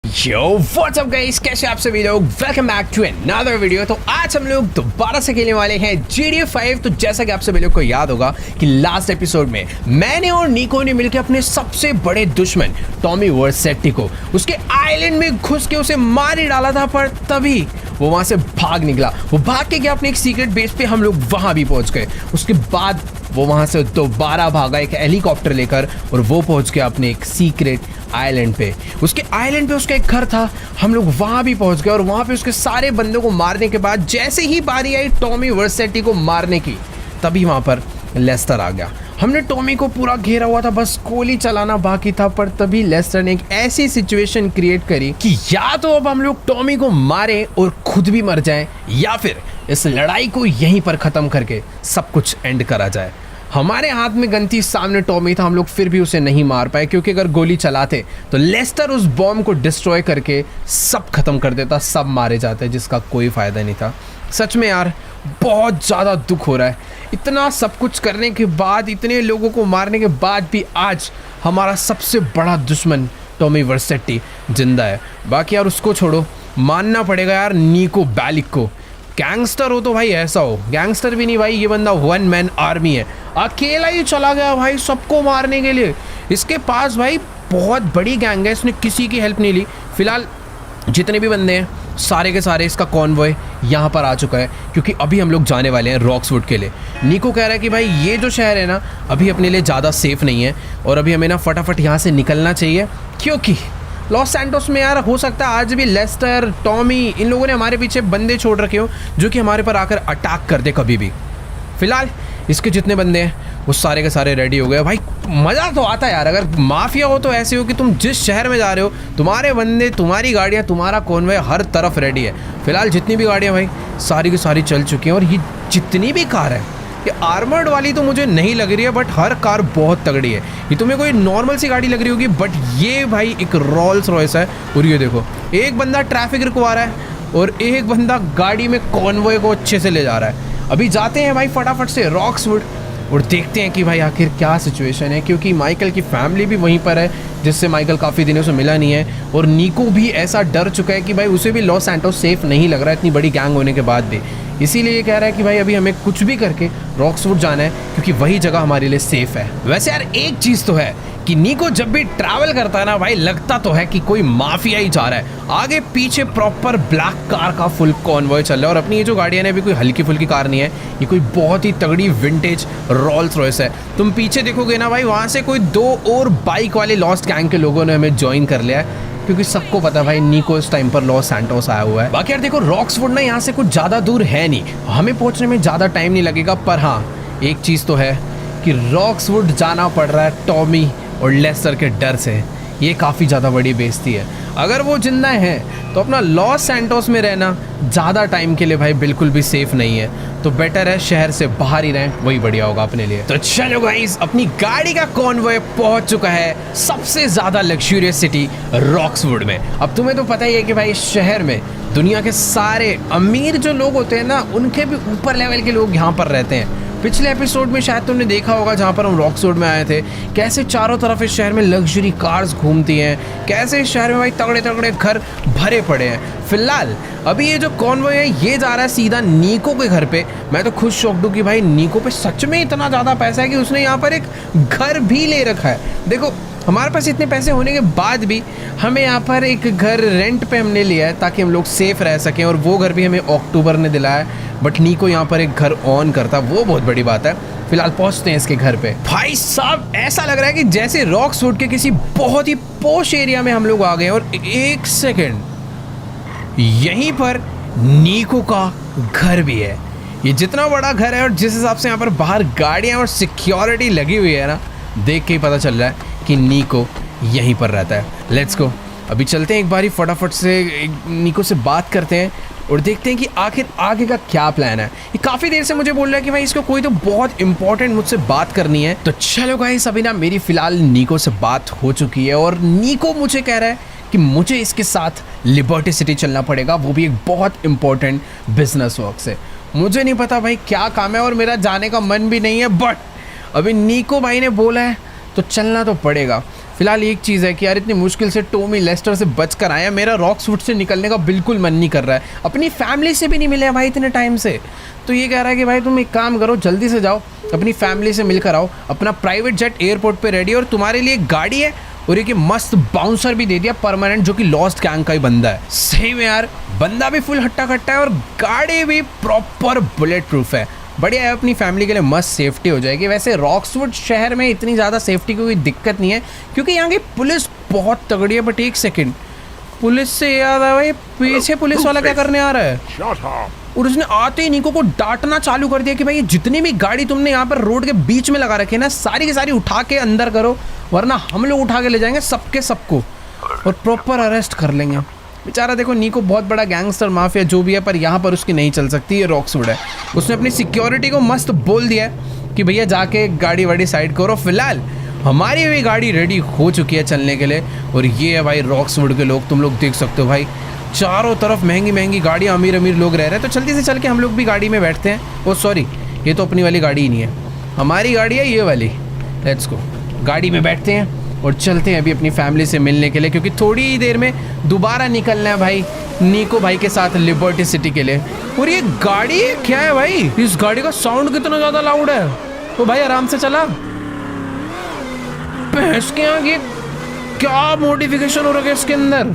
Yo what's up guys, कैसे आप सभी लोग। Welcome back to another video. तो आज हम लोग दोबारा से खेलने वाले हैं GTA 5। तो जैसा कि आप सभी लोग को याद होगा कि लास्ट एपिसोड में मैंने और निको ने मिलकर अपने सबसे बड़े दुश्मन टॉमी वर्सेटी को उसके आइलैंड में घुस के उसे मार ही डाला था, पर तभी वो वहां से भाग निकला। वो भाग के गया अपने एक सीक्रेट बेस पे, हम लोग वहां भी पहुंच गए। उसके बाद वो वहां से दोबारा भागा एक हेलीकॉप्टर लेकर और वो पहुंच गया अपने एक सीक्रेट आइलैंड पे। उसके आइलैंड पे उसका एक घर था, हम लोग वहां भी पहुंच गए और वहां पे उसके सारे बंदों को मारने के बाद जैसे ही बारी आई टॉमी वर्सेटी को मारने की, तभी वहां पर लेस्टर आ गया। हमने टॉमी को पूरा घेरा हुआ था, बस गोली चलाना बाकी था, पर तभी लेस्टर ने एक ऐसी सिचुएशन क्रिएट करी कि या तो अब हम लोग टॉमी को मारें और खुद भी मर जाएं, या फिर इस लड़ाई को यहीं पर खत्म करके सब कुछ एंड करा जाए। हमारे हाथ में गन थी, सामने टॉमी था, हम लोग फिर भी उसे नहीं मार पाए क्योंकि अगर गोली चलाते तो लेस्टर उस बॉम्ब को डिस्ट्रॉय करके सब खत्म कर देता, सब मारे जाते, जिसका कोई फायदा नहीं था। सच में यार बहुत ज़्यादा दुख हो रहा है। इतना सब कुछ करने के बाद, इतने लोगों को मारने के बाद भी आज हमारा सबसे बड़ा दुश्मन टॉमी वर्सेटी जिंदा है। बाकी यार उसको छोड़ो, मानना पड़ेगा यार निको बेलिक को। गैंगस्टर हो तो भाई ऐसा हो, गैंगस्टर भी नहीं भाई, ये बंदा वन मैन आर्मी है, अकेला ही चला गया भाई सबको मारने के लिए। इसके पास भाई बहुत बड़ी गैंग है, इसने किसी की हेल्प नहीं ली। फिलहाल जितने भी बंदे हैं सारे के सारे, इसका कॉन्वॉय यहाँ पर आ चुका है क्योंकि अभी हम लोग जाने वाले हैं रॉक्सवुड के लिए। निको कह रहा है कि भाई ये जो शहर है ना अभी अपने लिए ज़्यादा सेफ नहीं है और अभी हमें ना फटाफट यहाँ से निकलना चाहिए, क्योंकि लॉस सैंटोस में यार हो सकता है आज भी लेस्टर, टॉमी, इन लोगों ने हमारे पीछे बंदे छोड़ रखे हो जो कि हमारे पर आकर अटैक कर दे कभी भी। फिलहाल इसके जितने बंदे हैं वो सारे के सारे रेडी हो गए। भाई मज़ा तो आता है यार, अगर माफिया हो तो ऐसे हो कि तुम जिस शहर में जा रहे हो तुम्हारे बंदे, तुम्हारी गाड़ियाँ, तुम्हारा कॉन्वॉय हर तरफ रेडी है। फिलहाल जितनी भी गाड़ियाँ भाई सारी की सारी चल चुकी हैं और ये जितनी भी कार है, ये आर्मर्ड वाली तो मुझे नहीं लग रही है, बट हर कार बहुत तगड़ी है। ये तुम्हें कोई नॉर्मल सी गाड़ी लग रही होगी, बट ये भाई एक रोल्स रॉयस है। और ये देखो, एक बंदा ट्रैफिक रुकवा रहा है और एक बंदा गाड़ी में कॉन्वॉय को अच्छे से ले जा रहा है। अभी जाते हैं भाई फटाफट से रॉक्सवुड और देखते हैं कि भाई आखिर क्या सिचुएशन है, क्योंकि माइकल की फैमिली भी वहीं पर है जिससे माइकल काफ़ी दिनों से मिला नहीं है, और निको भी ऐसा डर चुका है कि भाई उसे भी लॉस सैंटोस सेफ नहीं लग रहा है इतनी बड़ी गैंग होने के बाद भी। इसीलिए ये कह रहा है कि भाई अभी हमें कुछ भी करके रॉक्सवुड जाना है क्योंकि वही जगह हमारे लिए सेफ है। वैसे यार एक चीज़ तो है कि निको जब भी ट्रैवल करता है ना भाई, लगता तो है कि कोई माफिया ही जा रहा है। आगे पीछे प्रॉपर ब्लैक कार का फुल कॉन्वॉय चल रहा है और अपनी ये जो गाड़ियाँ हैं अभी कोई हल्की फुल्की कार नहीं है, ये कोई बहुत ही तगड़ी विंटेज रोल्स रॉयस है। तुम पीछे देखोगे ना भाई, वहाँ से कोई 2 और बाइक वाले लॉस्ट गैंग के लोगों ने हमें ज्वाइन कर लिया है, क्योंकि सबको पता है भाई निको इस टाइम पर लॉस सैंटोस आया हुआ है। बाकी यार देखो, रॉक्सवुड ना यहाँ से कुछ ज़्यादा दूर है नहीं, हमें पहुँचने में ज़्यादा टाइम नहीं लगेगा। पर हाँ एक चीज़ तो है कि रॉक्सवुड जाना पड़ रहा है टॉमी और लेस्टर के डर से। ये काफ़ी ज़्यादा बड़ी बेइज्जती है। अगर वो जिंदा हैं तो अपना लॉस सैंटोस में रहना ज़्यादा टाइम के लिए भाई बिल्कुल भी सेफ नहीं है, तो बेटर है शहर से बाहर ही रहें, वही बढ़िया होगा अपने लिए। तो चलो गाइस, अपनी गाड़ी का कॉन्वॉय पहुंच चुका है सबसे ज़्यादा लग्जूरियस सिटी रॉक्सवुड में। अब तुम्हें तो पता ही है कि भाई इस शहर में दुनिया के सारे अमीर जो लोग होते हैं ना, उनके भी ऊपर लेवल के लोग यहाँ पर रहते हैं। पिछले एपिसोड में शायद तुमने देखा होगा जहाँ पर हम रॉक्सवुड में आए थे, कैसे चारों तरफ इस शहर में लग्जरी कार्स घूमती हैं, कैसे इस शहर में भाई तगड़े तगड़े घर भरे पड़े हैं। फिलहाल अभी ये जो कॉन्वॉय है ये जा रहा है सीधा निको के घर पे। मैं तो खुद शौक दूँ कि भाई निको पे सच में इतना ज़्यादा पैसा है कि उसने यहाँ पर एक घर भी ले रखा है। देखो हमारे पास इतने पैसे होने के बाद भी हमें यहाँ पर एक घर रेंट पे हमने लिया है ताकि हम लोग सेफ रह सकें, और वो घर भी हमें अक्टूबर ने दिलाया है। बट निको यहाँ पर एक घर ऑन करता, वो बहुत बड़ी बात है। फिलहाल पहुँचते हैं इसके घर पे। भाई साहब ऐसा लग रहा है कि जैसे रॉक्सवुड के किसी बहुत ही पॉश एरिया में हम लोग आ गए। और एक सेकेंड, यहीं पर निको का घर भी है। ये जितना बड़ा घर है और जिस हिसाब से यहाँ पर बाहर गाड़ियाँ और सिक्योरिटी लगी हुई है ना, देख के ही पता चल रहा है कि निको यहीं पर रहता है। लेट्स गो, अभी चलते हैं एक बारी फटाफट से निको से बात करते हैं और देखते हैं कि आखिर आगे का क्या प्लान है। ये काफ़ी देर से मुझे बोल रहा है कि भाई इसको कोई तो बहुत इंपॉर्टेंट मुझसे बात करनी है। तो चलो गाइस, अभी ना मेरी फ़िलहाल निको से बात हो चुकी है और निको मुझे कह रहा है कि मुझे इसके साथ लिबर्टी सिटी चलना पड़ेगा, वो भी एक बहुत इंपॉर्टेंट बिजनेस वर्क से। मुझे नहीं पता भाई क्या काम है और मेरा जाने का मन भी नहीं है, बट अभी निको भाई ने बोला है तो चलना तो पड़ेगा। फिलहाल एक चीज़ है कि यार इतनी मुश्किल से टॉमी लेस्टर से बच कर आया, मेरा रॉक्सवुड से निकलने का बिल्कुल मन नहीं कर रहा है। अपनी फैमिली से भी नहीं मिले भाई इतने टाइम से। तो ये कह रहा है कि भाई तुम एक काम करो, जल्दी से जाओ अपनी फैमिली से मिलकर आओ। अपना प्राइवेट जेट एयरपोर्ट पे रेडी, और तुम्हारे लिए गाड़ी है और एक मस्त बाउंसर भी दे दिया परमानेंट, जो कि लॉस्ट गैंग का ही बंदा है। सही में यार बंदा भी फुल हट्टा कट्टा है और गाड़ी भी प्रॉपर बुलेट प्रूफ है। बढ़िया है, अपनी फैमिली के लिए मस्त सेफ्टी हो जाएगी। वैसे रॉक्सवुड शहर में इतनी ज़्यादा सेफ्टी की कोई दिक्कत नहीं है, क्योंकि यहाँ की पुलिस बहुत तगड़ी है। बट एक सेकंड, पुलिस से याद आया भाई, पीछे पुलिस वाला क्या करने आ रहा है? और उसने आते ही निको को डांटना चालू कर दिया कि भाई जितनी भी गाड़ी तुमने यहाँ पर रोड के बीच में लगा रखी है ना, सारी की सारी उठा के अंदर करो, वरना हम लोग उठा के ले जाएंगे सबके सबको और प्रॉपर अरेस्ट कर लेंगे। बेचारा देखो, निको बहुत बड़ा गैंगस्टर माफिया जो भी है, पर यहाँ पर उसकी नहीं चल सकती, ये रॉक्सवुड है। उसने अपनी सिक्योरिटी को मस्त बोल दिया है कि भैया जाके गाड़ी वाड़ी साइड करो। फिलहाल हमारी भी गाड़ी रेडी हो चुकी है चलने के लिए, और ये है भाई रॉक्सवुड के लोग। तुम लोग देख सकते हो भाई, चारों तरफ महंगी महंगी गाड़ियाँ, अमीर अमीर लोग रह रहे हैं। तो जल्दी से चल के हम लोग भी गाड़ी में बैठते हैं। ओ सॉरी, ये तो अपनी वाली गाड़ी ही नहीं है, हमारी गाड़ी है ये वाली। लेट्स गो, गाड़ी में बैठते हैं और चलते हैं अभी अपनी फैमिली से मिलने के लिए, क्योंकि थोड़ी ही देर में दोबारा निकलना है भाई निको भाई के साथ लिबर्टी सिटी के लिए। और ये गाड़ी क्या है भाई, इस गाड़ी का साउंड कितना ज़्यादा लाउड है। तो भाई आराम से चला, भैंस के आगे क्या मॉडिफिकेशन हो रखा है इसके अंदर,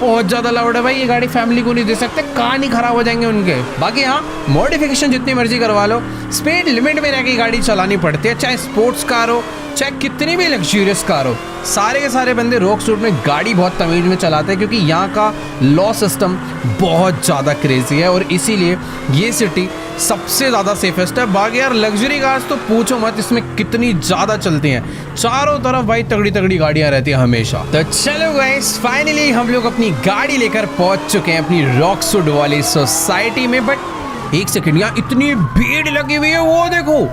बहुत ज़्यादा लाउड है भाई। ये गाड़ी फैमिली को नहीं दे सकते, कान ही खराब हो जाएंगे उनके। बाकी हाँ, मॉडिफिकेशन जितनी मर्जी करवा लो, स्पीड लिमिट में रह के गाड़ी चलानी पड़ती है, चाहे स्पोर्ट्स कार हो चाहे कितनी भी लग्जूरियस कार हो। सारे के सारे बंदे रॉक्सवुड में गाड़ी बहुत तमीज में चलाते हैं, क्योंकि यहाँ का लॉ सिस्टम बहुत ज़्यादा क्रेजी है और इसीलिए ये सिटी सबसे ज़्यादा सेफेस्ट है। बाकी यार लग्जरी कार्स तो पूछो मत, इसमें कितनी ज़्यादा चलती हैं, चारों तरफ भाई तगड़ी तगड़ी गाड़ियाँ रहती हैं हमेशा। तो चलो गाइस, फाइनली हम लोग अपनी गाड़ी लेकर पहुँच चुके हैं अपनी रॉक्सवुड वाली सोसाइटी में। बट एक सेकेंड, यहाँ इतनी भीड़ लगी हुई है, वो देखो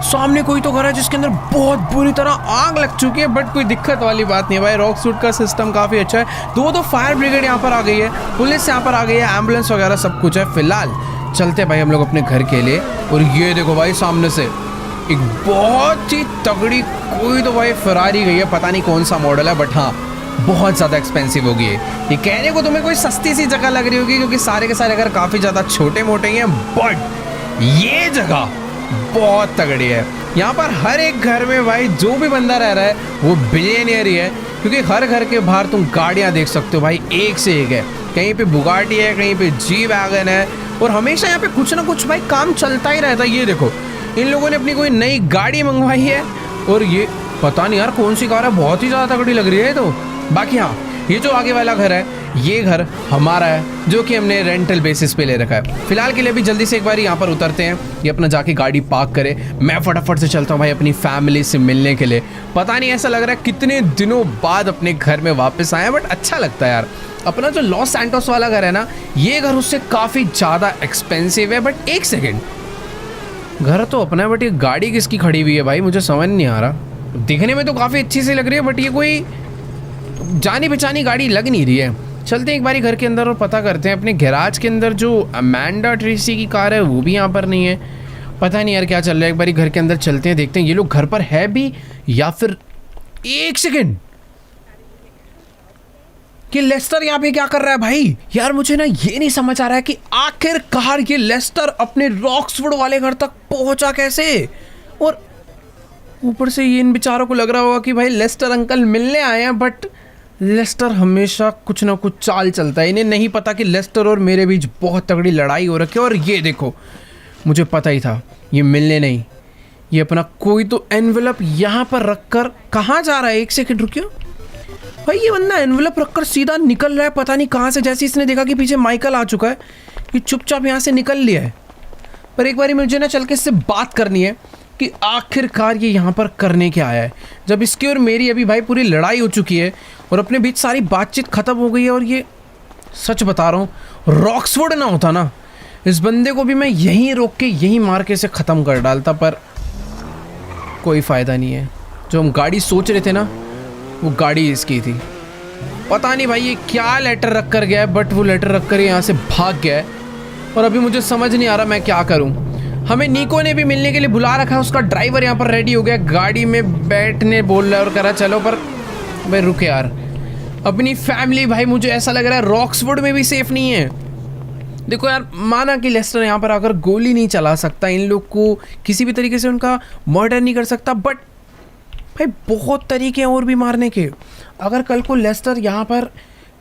सामने कोई तो घर है जिसके अंदर बहुत बुरी तरह आग लग चुकी है। बट कोई दिक्कत वाली बात नहीं है भाई, रॉक्सवुड का सिस्टम काफ़ी अच्छा है। दो फायर ब्रिगेड यहाँ पर आ गई है, पुलिस यहाँ पर आ गई है, एम्बुलेंस वगैरह सब कुछ है। फिलहाल चलते भाई हम लोग अपने घर के लिए। और ये देखो भाई, सामने से एक बहुत ही तगड़ी कोई तो भाई फरारी गई है, पता नहीं कौन सा मॉडल है, बट हाँ बहुत ज़्यादा एक्सपेंसिव होगी। ये कहने को तुम्हें कोई सस्ती सी जगह लग रही होगी, क्योंकि सारे के सारे घर काफ़ी ज़्यादा छोटे मोटे हैं, बट ये जगह बहुत तगड़ी है। यहाँ पर हर एक घर में भाई जो भी बंदा रह रहा है वो बिलियनियर ही है, क्योंकि हर घर के बाहर तुम गाड़ियाँ देख सकते हो भाई, एक से एक है। कहीं पे बुगाटी है, कहीं पे जी वैगन है, और हमेशा यहाँ पे कुछ ना कुछ भाई काम चलता ही रहता है। ये देखो, इन लोगों ने अपनी कोई नई गाड़ी मंगवाई है, और ये पता नहीं यार कौन सी कार है, बहुत ही ज़्यादा तगड़ी लग रही है। तो बाकी हाँ, ये जो आगे वाला घर है, ये घर हमारा है, जो कि हमने रेंटल बेसिस पे ले रखा है। फिलहाल के लिए भी जल्दी से एक बार यहाँ पर उतरते हैं, ये अपना जाके गाड़ी पार्क करे। मैं फटाफट से चलता हूँ भाई अपनी फैमिली से मिलने के लिए। पता नहीं, ऐसा लग रहा है कितने दिनों बाद अपने घर में वापस आए, बट अच्छा लगता है यार। अपना जो लॉस सैंटोस वाला घर है ना, ये घर उससे काफ़ी ज़्यादा एक्सपेंसिव है। बट एक सेकेंड, घर तो अपना है, बट ये गाड़ी किसकी खड़ी हुई है भाई, मुझे समझ नहीं आ रहा। दिखने में तो काफ़ी अच्छी सी लग रही है, बट ये कोई जानी पहचानी गाड़ी लग नहीं रही है। चलते हैं एक बारी घर के अंदर और पता करते हैं। अपने गैराज के अंदर जो अमेंडा ट्रेसी की कार है वो भी यहाँ पर नहीं है, पता नहीं यार क्या चल रहा है। एक बारी घर के अंदर चलते हैं, देखते हैं ये लोग घर पर है भी या फिर। एक सेकेंड, कि लेस्टर यहाँ पे क्या कर रहा है भाई? यार मुझे ना ये नहीं समझ आ रहा है कि आखिरकार ये लेस्टर अपने रॉक्सवुड वाले घर तक पहुंचा कैसे। और ऊपर से ये इन बेचारों को लग रहा होगा कि भाई लेस्टर अंकल मिलने आए हैं, बट लेस्टर हमेशा कुछ ना कुछ चाल चलता है। इन्हें नहीं पता कि लेस्टर और मेरे बीच बहुत तगड़ी लड़ाई हो रखी है। और ये देखो, मुझे पता ही था ये मिलने नहीं, ये अपना कोई तो एनवेलप यहाँ पर रखकर कहाँ जा रहा है। एक सेकंड रुकियो भाई, ये बंदा एनवेलप रखकर सीधा निकल रहा है, पता नहीं कहाँ से। जैसे इसने देखा कि पीछे माइकल आ चुका है, ये चुपचाप यहाँ से निकल लिया है। पर एक बारी मुझे ना चल के इससे बात करनी है कि आखिरकार ये यहाँ पर करने क्या आया है। जब इसकी और मेरी अभी भाई पूरी लड़ाई हो चुकी है और अपने बीच सारी बातचीत ख़त्म हो गई है, और ये सच बता रहा हूँ, रॉक्सवुड ना होता ना, इस बंदे को भी मैं यहीं रोक के यहीं मार के इसे ख़त्म कर डालता। पर कोई फ़ायदा नहीं है। जो हम गाड़ी सोच रहे थे ना, वो गाड़ी इसकी थी। पता नहीं भाई ये क्या लेटर रख कर गया है, बट वो लेटर रख कर यहाँ से भाग गया है। और अभी मुझे समझ नहीं आ रहा मैं क्या करूँ। हमें निको ने भी मिलने के लिए बुला रखा है, उसका ड्राइवर यहाँ पर रेडी हो गया, गाड़ी में बैठने बोल रहा है और करा चलो, पर भाई रुक यार, अपनी फैमिली भाई मुझे ऐसा लग रहा है रॉक्सवुड में भी सेफ नहीं है। देखो यार, माना कि लेस्टर यहाँ पर आकर गोली नहीं चला सकता, इन लोग को किसी भी तरीके से उनका मर्डर नहीं कर सकता, बट भाई बहुत तरीके हैं और भी मारने के। अगर कल को लेस्टर यहाँ पर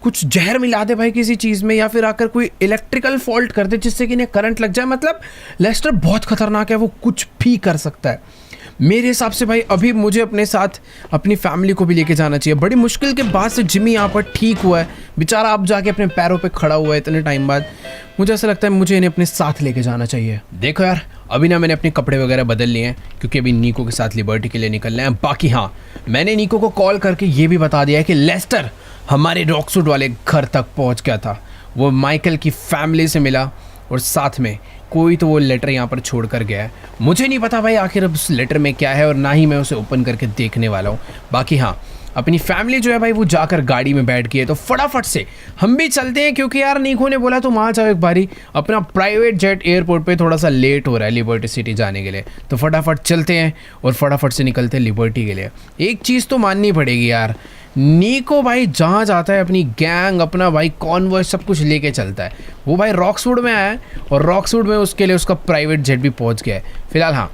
कुछ जहर मिला दे भाई किसी चीज़ में, या फिर आकर कोई इलेक्ट्रिकल फॉल्ट कर दे जिससे कि इन्हें करंट लग जाए, मतलब लेस्टर बहुत खतरनाक है, वो कुछ भी कर सकता है। मेरे हिसाब से भाई अभी मुझे अपने साथ अपनी फैमिली को भी लेके जाना चाहिए। बड़ी मुश्किल के बाद से जिमी यहाँ पर ठीक हुआ है बेचारा, अब जाके अपने पैरों पे खड़ा हुआ है इतने टाइम बाद। मुझे ऐसा लगता है मुझे इन्हें अपने साथ लेके जाना चाहिए। देखो यार, अभी ना मैंने अपने कपड़े वगैरह बदल लिए हैं क्योंकि अभी निको के साथ लिबर्टी के लिए निकलना है। बाकी हाँ, मैंने निको को कॉल करके ये भी बता दिया है कि लेस्टर हमारे रॉक्सवुड वाले घर तक पहुँच गया था, वो माइकल की फैमिली से मिला और साथ में कोई तो वो लेटर यहाँ पर छोड़ कर गया है। मुझे नहीं पता भाई आखिर उस लेटर में क्या है, और ना ही मैं उसे ओपन करके देखने वाला हूँ। बाकी हाँ, अपनी फैमिली जो है भाई वो जाकर गाड़ी में बैठ गई है, तो फटाफट से हम भी चलते हैं क्योंकि यार निको ने बोला तुम आ जाओ एक बारी, अपना प्राइवेट जेट एयरपोर्ट पे थोड़ा सा लेट हो रहा है लिबर्टी सिटी जाने के लिए। तो फटाफट चलते हैं और फटाफट से निकलते हैं लिबर्टी के लिए। एक चीज़ तो माननी पड़ेगी यार, निको भाई जहाँ जाता है अपनी गैंग, अपना भाई कॉन्वॉय सब कुछ लेके चलता है। वो भाई रॉक्सवुड में आया है और रॉक्सवुड में उसके लिए उसका प्राइवेट जेट भी पहुँच गया है। फिलहाल हाँ,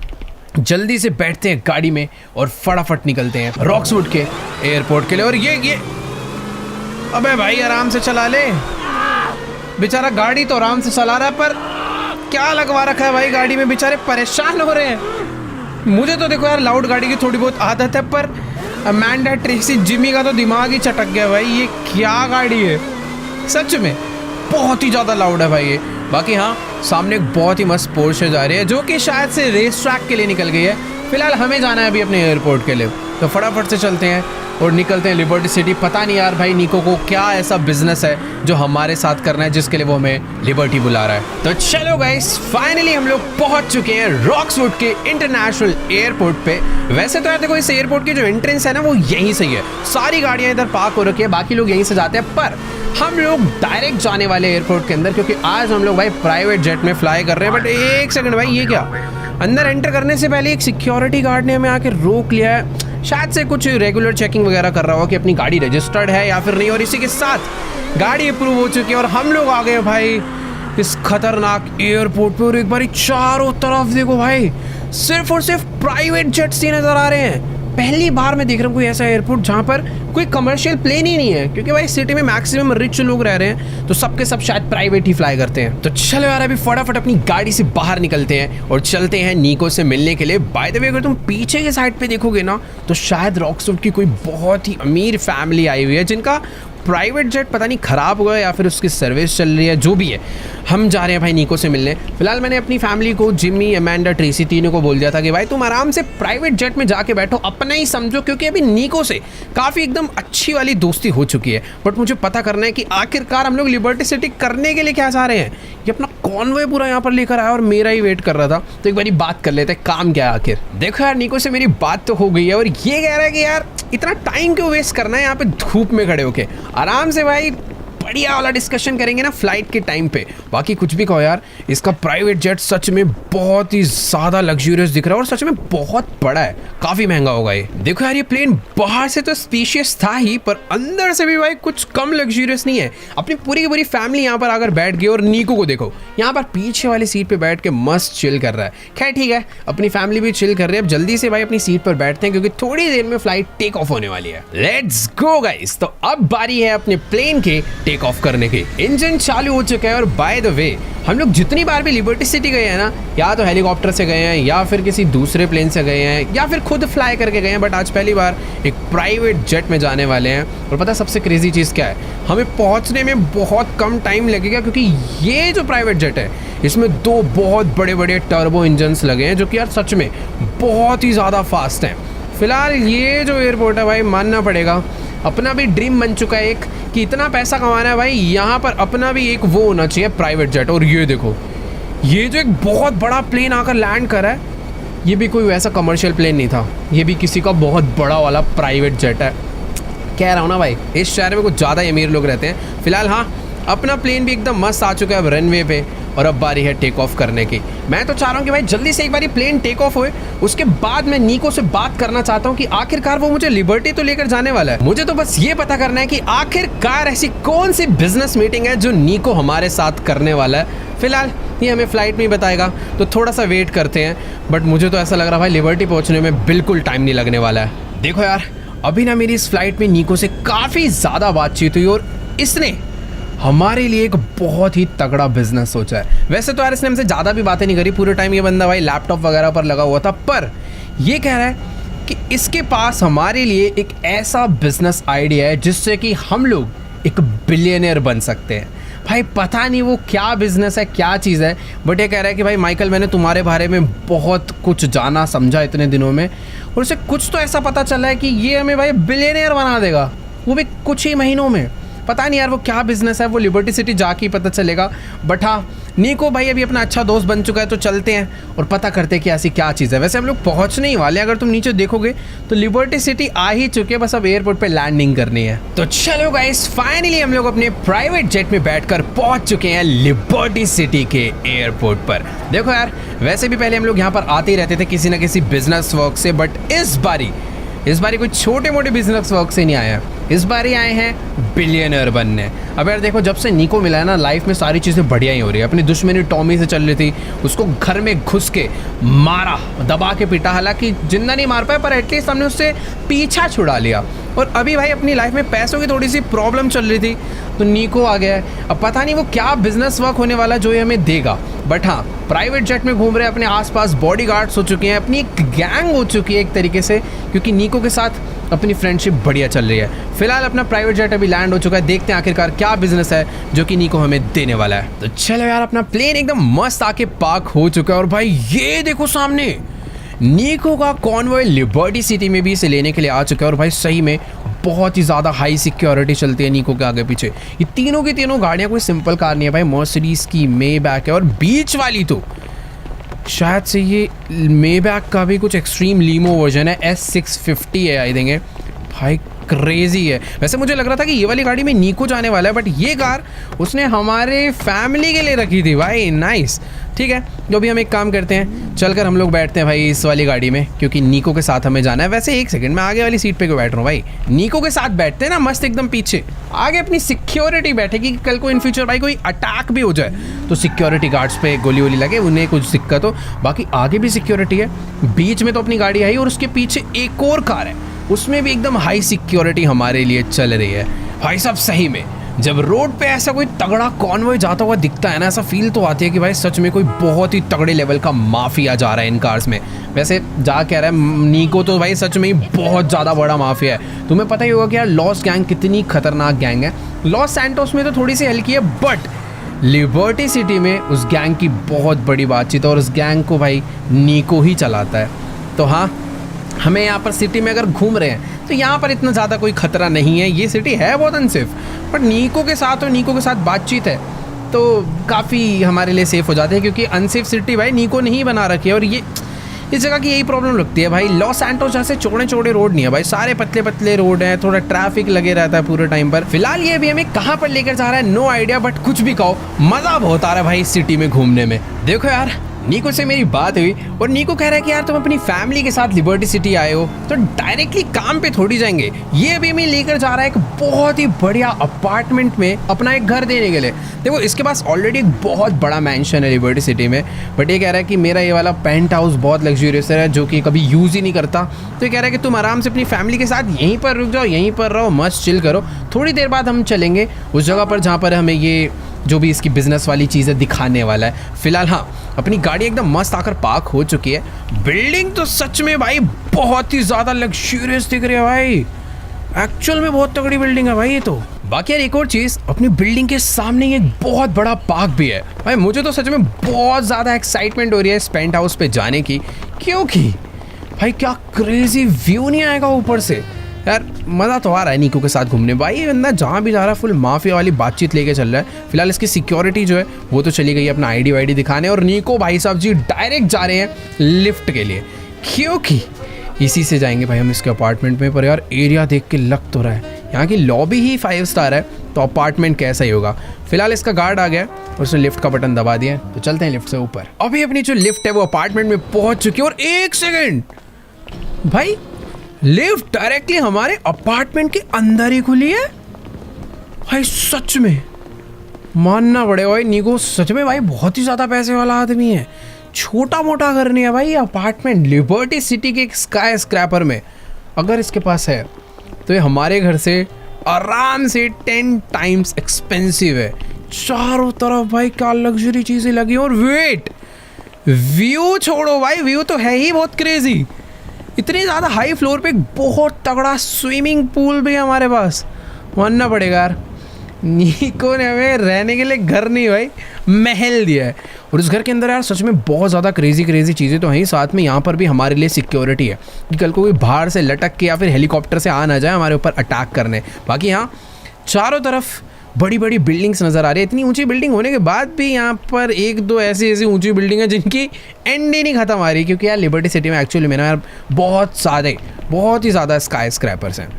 जल्दी से बैठते हैं गाड़ी में और फटाफट निकलते हैं रॉक्सवुड के एयरपोर्ट के लिए। और ये अबे भाई आराम से चला ले, बेचारा गाड़ी तो आराम से चला रहा है, पर क्या लगवा रखा है भाई गाड़ी में, बेचारे परेशान हो रहे हैं। मुझे तो देखो यार लाउड गाड़ी की थोड़ी बहुत आदत है, पर अमेंडा, ट्रेसी, जिमी का तो दिमाग ही चटक गया भाई, ये क्या गाड़ी है, सच में बहुत ही ज़्यादा लाउड है भाई ये। बाकी हाँ, सामने एक बहुत ही मस्त पोर्शे जा रही है जो कि शायद से रेस ट्रैक के लिए निकल गई है। फिलहाल हमें जाना है अभी अपने एयरपोर्ट के लिए, तो फटाफट से चलते हैं और निकलते हैं लिबर्टी सिटी। पता नहीं यार भाई निको को क्या ऐसा बिजनेस है जो हमारे साथ करना है जिसके लिए वो हमें लिबर्टी बुला रहा है। तो चलो गाइस, फाइनली हम लोग पहुंच चुके हैं रॉक्सवुड के इंटरनेशनल एयरपोर्ट पे। वैसे तो यार देखो, इस एयरपोर्ट की जो एंट्रेंस है ना वो यहीं से ही है, सारी गाड़ियां इधर पार्क हो रखी है, बाकी लोग यहीं से जाते हैं, पर हम लोग डायरेक्ट जाने वाले एयरपोर्ट के अंदर क्योंकि आज हम लोग भाई प्राइवेट जेट में फ्लाई कर रहे हैं। बट एक सेकंड भाई, ये क्या, अंदर एंटर करने से पहले एक सिक्योरिटी गार्ड ने हमें आके रोक लिया है, शायद से कुछ रेगुलर चेकिंग वगैरह कर रहा हो कि अपनी गाड़ी रजिस्टर्ड है या फिर नहीं, और इसी के साथ गाड़ी अप्रूव हो चुकी है और हम लोग आ गए भाई इस खतरनाक एयरपोर्ट पे। और एक बार चारों तरफ देखो भाई, सिर्फ और सिर्फ प्राइवेट जेट्स ही नजर आ रहे हैं। पहली बार मैं देख रहा हूँ कोई ऐसा एयरपोर्ट जहाँ पर कोई कमर्शियल प्लेन ही नहीं है, क्योंकि भाई सिटी में मैक्सिमम रिच लोग रह रहे हैं तो सबके सब शायद प्राइवेट ही फ्लाई करते हैं। तो चलो यार, अभी फटाफट अपनी गाड़ी से बाहर निकलते हैं और चलते हैं निको से मिलने के लिए। बाय द वे, अगर तुम पीछे के साइड पे देखोगे ना तो शायद रॉक्सवुड की कोई बहुत ही अमीर फैमिली आई हुई है जिनका प्राइवेट जेट पता नहीं ख़राब हुआ है या फिर उसकी सर्विस चल रही है, जो भी है। हम जा रहे हैं भाई निको से मिलने। फिलहाल मैंने अपनी फैमिली को, जिमी, अमेंडा, ट्रेसी, तीनों को बोल दिया था कि भाई तुम आराम से प्राइवेट जेट में जाके बैठो, अपना ही समझो, क्योंकि अभी निको से काफ़ी एकदम अच्छी वाली दोस्ती हो चुकी है। बट मुझे पता करना है कि आखिरकार हम लोग लिबर्टी सिटी करने के लिए क्या चाह रहे हैं। ये अपना कॉन्वॉय पूरा यहाँ पर लेकर आया और मेरा ही वेट कर रहा था, तो एक बारी बात कर लेते हैं काम क्या है आखिर। देखो यार, निको से मेरी बात तो हो गई है और ये कह रहा है कि यार इतना टाइम क्यों वेस्ट करना है यहाँ पे धूप में खड़े होके, आराम से भाई बढ़िया वाला डिस्कशन करेंगे ना फ्लाइट के टाइम पे। बाकी कुछ भी कहो यार, इसका प्राइवेट जेट सच में बहुत ही ज़्यादा लग्जूरियस दिख रहा है और सच में बहुत बड़ा है, काफ़ी महंगा होगा ये। देखो यार, ये प्लेन बाहर से तो स्पेशियस था ही, पर अंदर से भी भाई कुछ कम लग्जूरियस नहीं है। अपनी पूरी की पूरी फैमिली यहाँ पर आकर बैठ गई और निको को देखो यहाँ पर पीछे वाली सीट पर बैठ के मस्त चिल कर रहा है। खैर ठीक है, अपनी फैमिली भी चिल कर रही है। अब जल्दी से भाई अपनी सीट पर बैठते हैं क्योंकि थोड़ी देर में फ्लाइट टेक ऑफ होने वाली है। Let's go guys. तो अब बारी है अपने प्लेन के टेक ऑफ करने की। इंजन चालू हो चुका है और बाय द वे, हम लोग जितनी बार भी लिबर्टी सिटी गए हैं ना, या तो हेलीकॉप्टर से गए हैं या फिर किसी दूसरे प्लेन से गए हैं या फिर खुद फ्लाई करके गए हैं, बट आज पहली बार एक प्राइवेट जेट में जाने वाले हैं। और पता है सबसे क्रेजी चीज़ क्या है, हमें पहुंचने में बहुत कम टाइम लगेगा क्योंकि ये जो प्राइवेट जेट है इसमें दो बहुत बड़े बड़े टर्बो इंजन्स लगे हैं जो कि यार सच में बहुत ही ज़्यादा फास्ट हैं। फिलहाल ये जो एयरपोर्ट है भाई, मानना पड़ेगा अपना भी ड्रीम बन चुका है एक, कि इतना पैसा कमाना है भाई, यहाँ पर अपना भी एक वो होना चाहिए प्राइवेट जेट। और ये देखो, ये जो एक बहुत बड़ा प्लेन आकर लैंड करा है, ये भी कोई वैसा कमर्शियल प्लेन नहीं था, ये भी किसी का बहुत बड़ा वाला प्राइवेट जेट है। कह रहा हूँ ना भाई, इस शहर में कुछ ज़्यादा अमीर लोग रहते हैं। फिलहाल हाँ, अपना प्लेन भी एकदम मस्त आ चुका है अब रनवे पे और अब बारी है टेक ऑफ करने की। मैं तो चाह रहा हूँ कि भाई जल्दी से एक बारी प्लेन टेक ऑफ होए, उसके बाद मैं नीको से बात करना चाहता हूँ कि आखिरकार वो मुझे लिबर्टी तो लेकर जाने वाला है। मुझे तो बस ये पता करना है कि आखिरकार ऐसी कौन सी बिजनेस मीटिंग है जो नीको हमारे साथ करने वाला है। फिलहाल ये हमें फ्लाइट में ही बताएगा, तो थोड़ा सा वेट करते हैं। बट मुझे तो ऐसा लग रहा है भाई लिबर्टी पहुंचने में बिल्कुल टाइम नहीं लगने वाला है। देखो यार, अभी ना मेरी इस फ्लाइट में नीको से काफ़ी ज़्यादा बातचीत हुई और इसने हमारे लिए एक बहुत ही तगड़ा बिजनेस सोचा है। वैसे तो यार इसने हमसे ज़्यादा भी बातें नहीं करी, पूरे टाइम ये बंदा भाई लैपटॉप वगैरह पर लगा हुआ था, पर ये कह रहा है कि इसके पास हमारे लिए एक ऐसा बिजनेस आइडिया है जिससे कि हम लोग एक बिलियनियर बन सकते हैं। भाई पता नहीं वो क्या बिजनेस है, क्या चीज़ है, बट ये कह रहा है कि भाई माइकल मैंने तुम्हारे बारे में बहुत कुछ जाना समझा इतने दिनों में, और उसे कुछ तो ऐसा पता चला है कि ये हमें भाई बिलियनियर बना देगा, वो भी कुछ ही महीनों में। पता नहीं यार वो क्या बिजनेस है, वो लिबर्टी सिटी जाके ही पता चलेगा। बट हाँ, नीको भाई अभी अपना अच्छा दोस्त बन चुका है, तो चलते हैं और पता करते हैं कि ऐसी क्या चीज़ है। वैसे हम लोग पहुंचने ही वाले हैं, अगर तुम नीचे देखोगे तो लिबर्टी सिटी आ ही चुके हैं, बस अब एयरपोर्ट पे लैंडिंग करनी है। तो चलो गाइस, फाइनली हम लोग अपने प्राइवेट जेट में बैठकर पहुंच चुके हैं लिबर्टी सिटी के एयरपोर्ट पर। देखो यार, वैसे भी पहले हम लोग यहाँ पर आते ही रहते थे किसी ना किसी बिजनेस वर्क से, बट इस बारी कोई छोटे मोटे बिजनेस वर्क से नहीं आया, इस बारी आए हैं बिलियनर बनने। अब यार देखो, जब से नीको मिला है ना, लाइफ में सारी चीज़ें बढ़िया ही हो रही है। अपनी दुश्मनी टॉमी से चल रही थी, उसको घर में घुस के मारा, दबा के पीटा, हालांकि जिंदा नहीं मार पाया पर एटलीस्ट हमने उससे पीछा छुड़ा लिया। और अभी भाई अपनी लाइफ में पैसों की थोड़ी सी प्रॉब्लम चल रही थी, तो नीको आ गया है। अब पता नहीं वो क्या बिजनेस वर्क होने वाला जो ये हमें देगा, बट हाँ, प्राइवेट जेट में घूम रहे हैं, अपने आसपास बॉडीगार्ड्स हो चुके हैं, अपनी एक गैंग हो चुकी है एक तरीके से, क्योंकि नीको के साथ अपनी फ्रेंडशिप बढ़िया चल रही है। फिलहाल अपना प्राइवेट जेट अभी लैंड हो चुका है, देखते हैं आखिरकार क्या बिजनेस है जो कि नीको हमें देने वाला है। तो चलो यार, अपना प्लेन एकदम मस्त आके पार्क हो चुका है, और भाई ये देखो सामने नीको का कॉन्वॉय लिबर्टी सिटी में भी इसे लेने के लिए आ चुका है। और भाई सही में बहुत ही ज़्यादा हाई सिक्योरिटी चलती है नीको के आगे पीछे। ये तीनों की तीनों गाड़ियाँ कोई सिंपल कार नहीं है भाई, मर्सिडीज़ की मेबैक है, और बीच वाली तो शायद से ये मेबैक का भी कुछ एक्सट्रीम लीमो वर्जन है, S650 है आई थिंक। भाई क्रेजी है। वैसे मुझे लग रहा था कि ये वाली गाड़ी में नीको जाने वाला है, बट ये कार उसने हमारे फैमिली के लिए रखी थी भाई। नाइस, ठीक है। जो भी हम एक काम करते हैं, चलकर हम लोग बैठते हैं भाई इस वाली गाड़ी में, क्योंकि नीको के साथ हमें जाना है। वैसे एक सेकंड, मैं आगे वाली सीट पे क्यों बैठ रहा हूँ भाई? नीको के साथ बैठते हैं ना मस्त एकदम पीछे, आगे अपनी सिक्योरिटी बैठेगी कि कल को इन फ्यूचर भाई कोई अटैक भी हो जाए तो सिक्योरिटी गार्ड्स पे गोली वोली लगे, उन्हें कुछ दिक्कत हो। बाकी आगे भी सिक्योरिटी है, बीच में तो अपनी गाड़ी आई, और उसके पीछे एक और कार है, उसमें भी एकदम हाई सिक्योरिटी हमारे लिए चल रही है। भाई साहब सही में जब रोड पे ऐसा कोई तगड़ा कॉन्वॉय जाता हुआ दिखता है ना, ऐसा फील तो आती है कि भाई सच में कोई बहुत ही तगड़े लेवल का माफिया जा रहा है इन कार्स में। वैसे जा कह रहा है नीको तो भाई सच में ही बहुत ज़्यादा बड़ा माफिया है। तुम्हें पता ही होगा कि यार लॉस गैंग कितनी खतरनाक गैंग है। लॉस सैंटोस में तो थोड़ी सी हल्की है, बट लिबर्टी सिटी में उस गैंग की बहुत बड़ी बातचीत है, और उस गैंग को भाई नीको ही चलाता है। तो हाँ, हमें यहाँ पर सिटी में अगर घूम रहे हैं तो यहाँ पर इतना ज़्यादा कोई ख़तरा नहीं है। ये सिटी है बहुत अनसेफ, बट नीको के साथ और नीको के साथ बातचीत है तो काफ़ी हमारे लिए सेफ़ हो जाते हैं, क्योंकि अनसेफ सिटी भाई नीको नहीं बना रखी है। और ये इस जगह की यही प्रॉब्लम लगती है भाई, लॉस सैंटोस जैसे चौड़े चौड़े रोड नहीं है भाई, सारे पतले पतले रोड हैं, थोड़ा ट्रैफिक लगे रहता है पूरे टाइम पर। फिलहाल ये अभी हमें कहाँ पर लेकर जा रहा है नो आइडिया, बट कुछ भी कहो मज़ा बहुत आ रहा है भाई इस सिटी में घूमने में। देखो यार, नीको से मेरी बात हुई और नीको कह रहा है कि यार तुम अपनी फैमिली के साथ लिबर्टी सिटी आए हो तो डायरेक्टली काम पे थोड़ी जाएंगे। ये अभी हमें लेकर जा रहा है एक बहुत ही बढ़िया अपार्टमेंट में अपना एक घर देने के लिए। देखो इसके पास ऑलरेडी एक बहुत बड़ा मैंशन है लिबर्टी सिटी में, बट ये कह रहा है कि मेरा ये वाला पेंट हाउस बहुत लग्जूरियस है जो कि कभी यूज़ ही नहीं करता। तो ये कह रहा है कि तुम आराम से अपनी फैमिली के साथ यहीं पर रुक जाओ, यहीं पर रहो, मस्त चिल करो। थोड़ी देर बाद हम चलेंगे उस जगह पर जहाँ पर हमें ये जो भी इसकी बिजनेस वाली चीज़ें दिखाने वाला है। फिलहाल हाँ, अपनी गाड़ी एकदम मस्त आकर पार्क हो चुकी है। बिल्डिंग तो सच में भाई बहुत ही ज़्यादा लग्जूरियस दिख रही है भाई, एक्चुअल में बहुत तगड़ी बिल्डिंग है भाई ये तो। बाकी यार एक और चीज़, अपनी बिल्डिंग के सामने एक बहुत बड़ा पार्क भी है भाई। मुझे तो सच में बहुत ज़्यादा एक्साइटमेंट हो रही है इस पेंट हाउस पे जाने की, क्योंकि भाई क्या क्रेजी व्यू नहीं आएगा ऊपर से। यार मज़ा तो आ रहा है नीको के साथ घूमने। भाई ये बंदा जहाँ भी जा रहा है फुल माफिया वाली बातचीत लेके चल रहा है। फिलहाल इसकी सिक्योरिटी जो है वो तो चली गई अपना आईडी वाईडी दिखाने, और नीको भाई साहब जी डायरेक्ट जा रहे हैं लिफ्ट के लिए, क्योंकि इसी से जाएंगे भाई हम इसके अपार्टमेंट में। पर यार एरिया देख के लग तो रहा है यहाँ की लॉबी ही 5 स्टार है, तो तो अपार्टमेंट कैसा ही होगा। फिलहाल इसका गार्ड आ गया और उसने लिफ्ट का बटन दबा दिया, तो चलते हैं लिफ्ट से ऊपर। अभी अपनी जो लिफ्ट है वो अपार्टमेंट में पहुंच चुकी है और 1 सेकेंड भाई, लिफ्ट डायरेक्टली हमारे अपार्टमेंट के अंदर ही खुली है भाई। सच में मानना पड़ेगा भाई निको, सच में भाई बहुत ही ज्यादा पैसे वाला आदमी है। छोटा मोटा घर नहीं है भाई, अपार्टमेंट लिबर्टी सिटी के स्काई स्क्रैपर में अगर इसके पास है तो ये हमारे घर से आराम से 10 टाइम्स एक्सपेंसिव है। चारों तरफ भाई क्या लग्जरी चीजें लगी। और वेट, व्यू छोड़ो भाई, व्यू तो है ही बहुत क्रेजी। इतनी ज़्यादा हाई फ्लोर पे बहुत तगड़ा स्विमिंग पूल भी है हमारे पास। मानना पड़ेगा यार, निको ने हमें रहने के लिए घर नहीं भाई महल दिया है। और इस घर के अंदर यार सच में बहुत ज़्यादा क्रेजी चीज़ें तो हैं ही, साथ में यहाँ पर भी हमारे लिए सिक्योरिटी है कि कल को कोई बाहर से लटक के या फिर हेलीकॉप्टर से आ ना जाए हमारे ऊपर अटैक करने। बाकी यहाँ चारों तरफ बड़ी बड़ी बिल्डिंग्स नज़र आ रही है। इतनी ऊंची बिल्डिंग होने के बाद भी यहाँ पर 1-2 ऐसी ऊंची बिल्डिंग है जिनकी एंड ही नहीं खत्म आ रही, क्योंकि यार लिबर्टी सिटी में एक्चुअली में ना यार बहुत ही ज़्यादा स्काई स्क्रैपर्स हैं।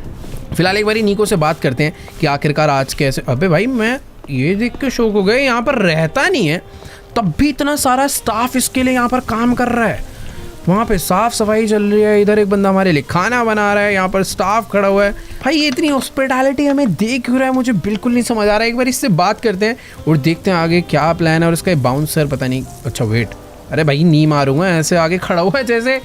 फिलहाल एक बारी निको से बात करते हैं कि आखिरकार आज कैसे। अबे भाई मैं ये देख के शौक हो गए, यहाँ पर रहता नहीं है तब भी इतना सारा स्टाफ इसके लिए यहाँ पर काम कर रहा है। वहाँ पे साफ सफाई चल रही है, इधर एक बंदा हमारे लिए खाना बना रहा है, यहाँ पर स्टाफ खड़ा हुआ है। भाई ये इतनी हॉस्पिटैलिटी हमें देख क्यों रहा है, मुझे बिल्कुल नहीं समझ आ रहा है। एक बार इससे बात करते हैं और देखते हैं आगे क्या प्लान है। और इसका बाउंसर पता नहीं, अच्छा वेट, अरे भाई नी मारूंगा, ऐसे आगे खड़ा हुआ है जैसे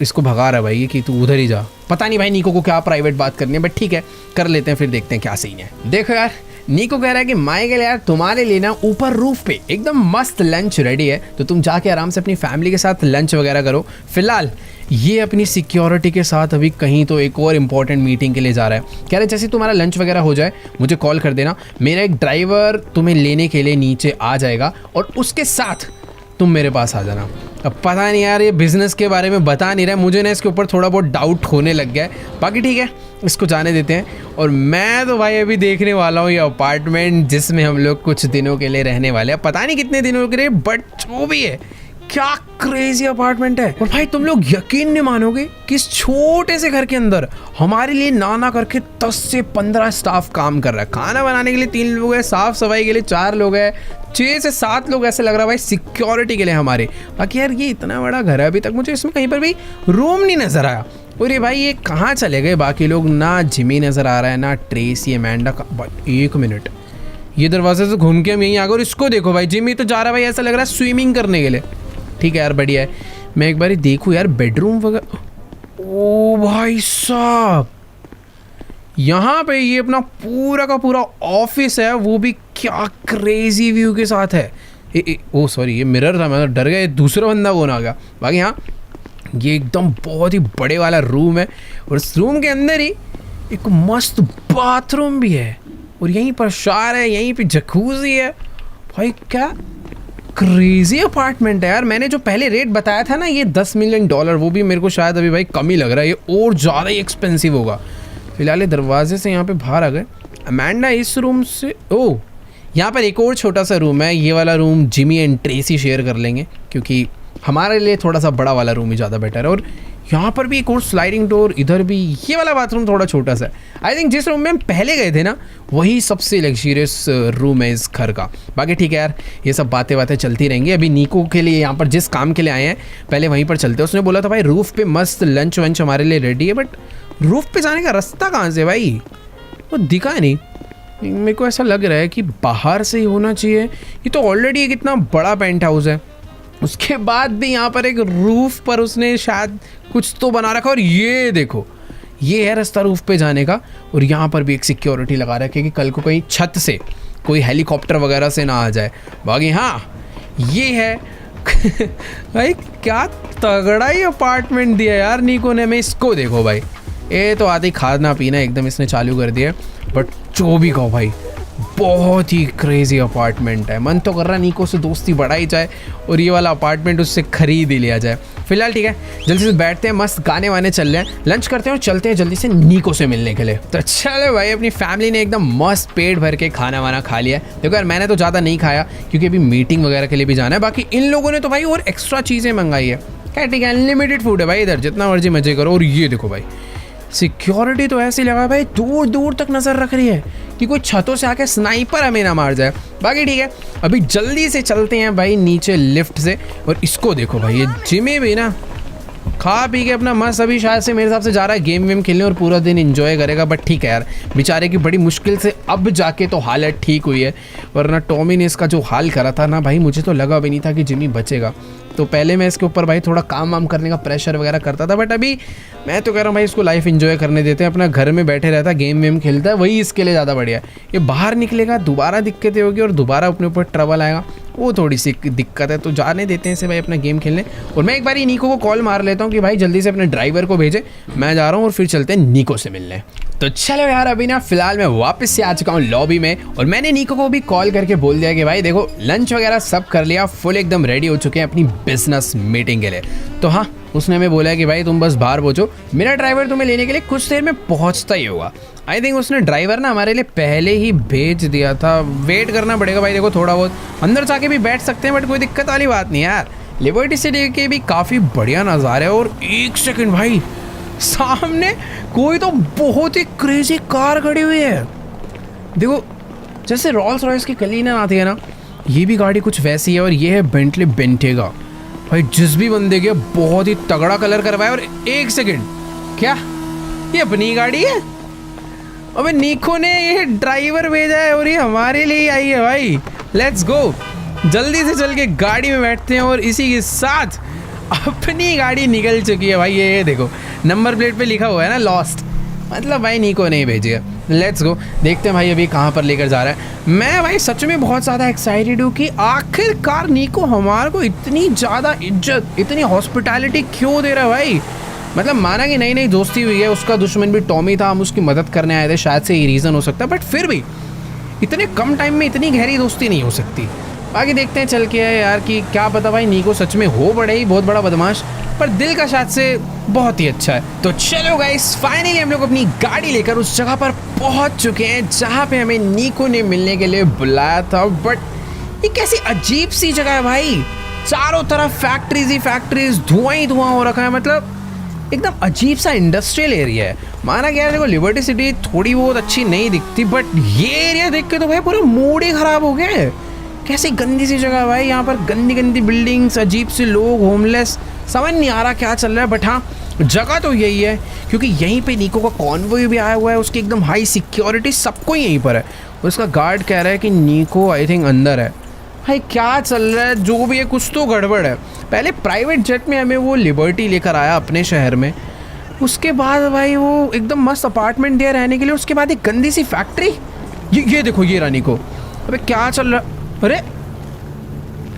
इसको भगा रहा है भाई कि तू उधर ही जा। पता नहीं भाई निको को क्या प्राइवेट बात करनी है, बट ठीक है कर लेते हैं, फिर देखते हैं क्या सीन है। देखो यार निको कह रहा है कि माइकल यार तुम्हारे लिए ना ऊपर रूफ पे एकदम मस्त लंच रेडी है, तो तुम जाके आराम से अपनी फैमिली के साथ लंच वगैरह करो। फिलहाल ये अपनी सिक्योरिटी के साथ अभी कहीं तो एक और इम्पॉर्टेंट मीटिंग के लिए जा रहा है। कह रहे जैसे तुम्हारा लंच वगैरह हो जाए मुझे कॉल कर देना, मेरा एक ड्राइवर तुम्हें लेने के लिए नीचे आ जाएगा और उसके साथ तुम मेरे पास आ जाना। अब पता नहीं यार ये बिज़नेस के बारे में बता नहीं रहा है, मुझे ना इसके ऊपर थोड़ा बहुत डाउट होने लग गया है। बाकी ठीक है इसको जाने देते हैं। और मैं तो भाई अभी देखने वाला हूँ ये अपार्टमेंट जिसमें हम लोग कुछ दिनों के लिए रहने वाले हैं, पता नहीं कितने दिनों के लिए, बट जो भी है क्या क्रेजी अपार्टमेंट है। और भाई तुम लोग यकीन नहीं मानोगे कि इस छोटे से घर के अंदर हमारे लिए ना करके 10 से 15 स्टाफ काम कर रहा है। खाना बनाने के लिए 3 लोग हैं, साफ सफाई के लिए 4 लोग हैं, 6 से 7 लोग ऐसे लग रहा है भाई सिक्योरिटी के लिए हमारे। बाकी यार ये इतना बड़ा घर है, अभी तक मुझे इसमें कहीं पर भी रूम नहीं नजर आया। और ये भाई ये कहाँ चले गए बाकी लोग, ना जिमी नजर आ रहा है ना ट्रेसी एमेंडा का। भाई 1 मिनट, ये दरवाजे से घूम के हम यहीं आ गए और इसको देखो भाई जिमी तो जा रहा है भाई, ऐसा लग रहा है स्विमिंग करने के लिए। ठीक है यार बढ़िया है, मैं एक बार देखूँ यार बेडरूम वगैरह। ओ भाई साहब यहाँ पे ये अपना पूरा का पूरा ऑफिस है, वो भी क्या क्रेजी व्यू के साथ है। ओ सॉरी ये मिरर था, मैं तो डर गया दूसरा बंदा कौन आ गया। बाकी हाँ ये एकदम बहुत ही बड़े वाला रूम है और इस रूम के अंदर ही एक मस्त बाथरूम भी है और यहीं पर शावर है, यहीं पे जकूजी है। भाई क्या क्रेजी अपार्टमेंट है यार। मैंने जो पहले रेट बताया था ना ये $10 मिलियन, वो भी मेरे को शायद अभी भाई कम ही लग रहा है, ये और ज़्यादा ही एक्सपेंसिव होगा। फिलहाल दरवाजे से यहाँ पे बाहर आ गए। अमेंडा इस रूम से, ओ यहाँ पर एक और छोटा सा रूम है, ये वाला room Jimmy and Tracy share कर लेंगे क्योंकि हमारे लिए थोड़ा सा बड़ा वाला रूम ही ज़्यादा बेटर है। और यहाँ पर भी एक और स्लाइडिंग डोर, इधर भी ये वाला बाथरूम थोड़ा छोटा सा है। आई थिंक जिस रूम में हम पहले गए थे ना वही सबसे लग्जरियस रूम है इस घर का। बाकी ठीक है यार ये सब बातें चलती रहेंगी। अभी निको के लिए यहाँ पर जिस काम के लिए आए हैं पहले वहीं पर चलते हैं। उसने बोला था भाई रूफ़ पे मस्त लंच वंच हमारे लिए रेडी है, बट रूफ़ पे जाने का रास्ता कहाँ से भाई, वो दिखा नहीं। मेरे को ऐसा लग रहा है कि बाहर से ही होना चाहिए। ये तो ऑलरेडी एक इतना बड़ा पेंट हाउस है, उसके बाद भी यहाँ पर एक रूफ पर उसने शायद कुछ तो बना रखा। और ये देखो ये है रास्ता रूफ पे जाने का। और यहाँ पर भी एक सिक्योरिटी लगा रखी है कि कल को कहीं छत से कोई हेलीकॉप्टर वगैरह से ना आ जाए। बाकी हाँ ये है भाई क्या तगड़ा ही अपार्टमेंट दिया यार निको ने। मैं इसको देखो भाई, ये तो आते ही खाना पीना एकदम इसने चालू कर दिया। बट जो भी कहो भाई बहुत ही क्रेजी अपार्टमेंट है। मन तो कर रहा है निको से दोस्ती बढ़ाई जाए और ये वाला अपार्टमेंट उससे खरीद ही लिया जाए। फिलहाल ठीक है जल्दी से बैठते हैं, मस्त गाने वाने चल रहे हैं, लंच करते हैं और चलते हैं जल्दी से निको से मिलने के लिए। तो चलो भाई अपनी फैमिली ने एकदम मस्त पेट भर के खाना वाना खा लिया है। देखो यार मैंने तो ज़्यादा नहीं खाया क्योंकि अभी मीटिंग वगैरह के लिए भी जाना है। बाकी इन लोगों ने तो भाई और एक्स्ट्रा चीज़ें मंगाई है। क्या ठीक है अनलिमिटेड फूड है भाई इधर, जितना मर्जी मजे करो। और ये देखो भाई सिक्योरिटी तो ऐसी लगा भाई दूर दूर तक नज़र रख रही है कि कोई छतों से आके स्नाइपर हमें ना मार जाए। बाकी ठीक है, अभी जल्दी से चलते हैं भाई नीचे लिफ्ट से। और इसको देखो भाई, ये जिमी भी ना खा पी के अपना मस्त अभी शायद से मेरे हिसाब से जा रहा है गेम वेम खेलने और पूरा दिन एंजॉय करेगा। बट ठीक है यार, बेचारे की बड़ी मुश्किल से अब जाके तो हालत ठीक हुई है, वरना टॉमी ने इसका जो हाल करा था ना भाई, मुझे तो लगा भी नहीं था कि जिमी बचेगा। तो पहले मैं इसके ऊपर भाई थोड़ा काम वाम करने का प्रेशर वगैरह करता था, बट अभी मैं तो कह रहा हूँ भाई इसको लाइफ एंजॉय करने देते हैं। अपना घर में बैठे रहता है, गेम वेम खेलता है, वही इसके लिए ज़्यादा बढ़िया है। ये बाहर निकलेगा दोबारा दिक्कतें होगी और दोबारा अपने ऊपर ट्रबल आएगा, वो थोड़ी सी दिक्कत है। तो जाने देते हैं इसे भाई अपना गेम खेलने। और मैं एक बार नीको को कॉल मार लेता हूँ कि भाई जल्दी से अपने ड्राइवर को भेजे, मैं जा रहा हूँ और फिर चलते हैं नीको से मिलने। तो चलो यार, अभी ना फिलहाल मैं वापस से आ चुका हूँ लॉबी में और मैंने नीको को भी कॉल करके बोल दिया कि भाई देखो लंच वगैरह सब कर लिया, फुल एकदम रेडी हो चुके हैं अपनी बिजनेस मीटिंग के लिए। तो हाँ, उसने हमें बोला कि भाई तुम बस बाहर पहुंचो, मेरा ड्राइवर तुम्हें लेने के लिए कुछ देर में पहुंचता ही होगा। आई थिंक उसने ड्राइवर ना हमारे लिए पहले ही भेज दिया था, वेट करना पड़ेगा भाई। देखो थोड़ा बहुत अंदर जाके भी बैठ सकते हैं, बट कोई दिक्कत वाली बात नहीं यार। लिबर्टी सिटी के भी काफ़ी बढ़िया नज़ारे है। और एक सेकंड भाई, सामने कोई तो बहुत ही क्रेजी कार खड़ी हुई है। देखो जैसे रॉल्स रॉयस की कलीना आती है ना, ये भी गाड़ी कुछ वैसी है। और ये है बेंटली बेंटेगा। भाई जिस भी बंदे के बहुत ही तगड़ा कलर करवाया। और एक सेकंड, क्या ये अपनी गाड़ी है? अबे नीको ने ये ड्राइवर भेजा है और ये हमारे लिए आई है भाई। लेट्स गो, जल्दी से चल के गाड़ी में बैठते हैं। और इसी के साथ अपनी गाड़ी निकल चुकी है भाई। ये देखो नंबर प्लेट पे लिखा हुआ है ना लॉस्ट, मतलब भाई नीको नहीं भेजी है। लेट्स गो, देखते हैं भाई अभी कहाँ पर लेकर जा रहा है। मैं भाई सच में बहुत ज़्यादा एक्साइटेड हूँ कि आखिरकार नीको हमारे को इतनी ज़्यादा इज्जत, इतनी हॉस्पिटैलिटी क्यों दे रहा है भाई। मतलब माना कि नई नई दोस्ती हुई है, उसका दुश्मन भी टॉमी था, हम उसकी मदद करने आए थे, शायद से ये रीज़न हो सकता है। बट फिर भी इतने कम टाइम में इतनी गहरी दोस्ती नहीं हो सकती। आगे देखते हैं चल के यार कि क्या पता भाई नीको सच में हो बड़े ही बहुत बड़ा बदमाश, पर दिल का शायद से बहुत ही अच्छा है। तो चलो गाइस, फाइनली हम लोग अपनी गाड़ी लेकर उस जगह पर पहुंच चुके हैं जहां पे हमें नीको ने मिलने के लिए बुलाया था। बट ये कैसी अजीब सी जगह है भाई, चारों तरफ फैक्ट्रीज ही फैक्ट्रीज, धुआं ही धुआं हो रखा है। मतलब एकदम अजीब सा इंडस्ट्रियल एरिया है। माना गया देखो लिबर्टी सिटी थोड़ी बहुत अच्छी नहीं दिखती, बट ये एरिया देख के तो भाई पूरा मूड ही खराब हो गया है। कैसी गंदी सी जगह भाई, यहाँ पर गंदी गंदी बिल्डिंग्स, अजीब से लोग, होमलेस, समझ नहीं आ रहा क्या चल रहा है। बट हाँ, जगह तो यही है क्योंकि यहीं पे नीको का कॉन्वॉय भी आया हुआ है, उसकी एकदम हाई सिक्योरिटी, सबको यहीं पर है। उसका गार्ड कह रहा है कि नीको आई थिंक अंदर है। भाई क्या चल रहा है, जो भी है कुछ तो गड़बड़ है। पहले प्राइवेट जेट में हमें वो लिबर्टी लेकर आया अपने शहर में, उसके बाद भाई वो एकदम मस्त अपार्टमेंट दिया रहने के लिए, उसके बाद एक गंदी सी फैक्ट्री। ये देखो ये रानी को, अबे क्या चल रहा। अरे